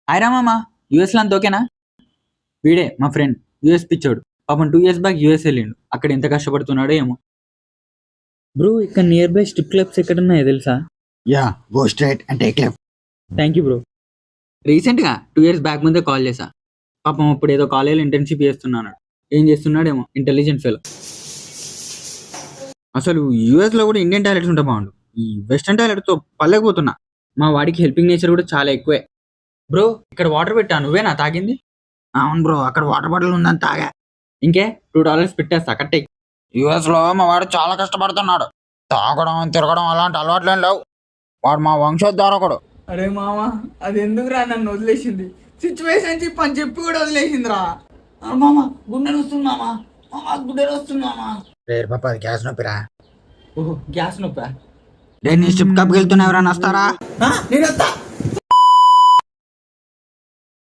ఆయరా మామ యూఎస్లో అంత ఓకేనా? వీడే మా ఫ్రెండ్ యూఎస్ పిచ్చోడు. పాపం 2 years బ్యాక్ యూఎస్ వెళ్ళిండు. అక్కడ ఎంత కష్టపడుతున్నాడో ఏమో. బ్రో ఇక్కడ నియర్ బై స్ట్రిప్ క్లబ్స్ ఎక్కడున్నాయో తెలుసా? Yeah, go straight and take left. Thank you bro. రీసెంట్గా 2 years బ్యాక్ ముందే కాల్ చేశా. పాపం అప్పుడు ఏదో కాలేజీలో ఇంటర్న్షిప్ చేస్తున్నాడు. ఏం చేస్తున్నాడేమో, ఇంటెలిజెంట్ ఫెలో. అసలు యూఎస్లో కూడా ఇండియన్ టాయిలెట్స్ ఉంటే బాగుండు. ఈ వెస్టర్న్ టాయిలెట్తో పల్లెకపోతున్నా. మా వాడికి హెల్పింగ్ నేచర్ కూడా చాలా ఎక్కువే. బ్రో ఇక్కడ వాటర్ పెట్టా, నువ్వేనా తాగింది? అవును బ్రో, అక్కడ వాటర్ బాటిల్ ఉందని తాగా. ఇంకే $2 పెట్టేస్తా కట్టే. యుఎస్ లో మా వాడు చాలా కష్టపడుతున్నాడు. తాగడం తిరగడం అలాంటి అలవాట్లేం లేవు. వాడు మా వంశోద్ధారకుడు. అరే మామ అది ఎందుకురా నన్ను వదిలేసింది? సిచ్యువేషన్ చెప్పి అని చెప్పి కూడా వదిలేసిందిరా. మామ గుండెలు వస్తుంది మామ, గుండెలు వస్తుంది మామ. రేరు పాప, అది గ్యాస్ నొప్పిరా. ఓహో గ్యాస్ నొప్పా? నీ స్ట్రిప్ క్లబ్కి వెళ్తున్నా ఎవరైనా వస్తారా? నేను వస్తా.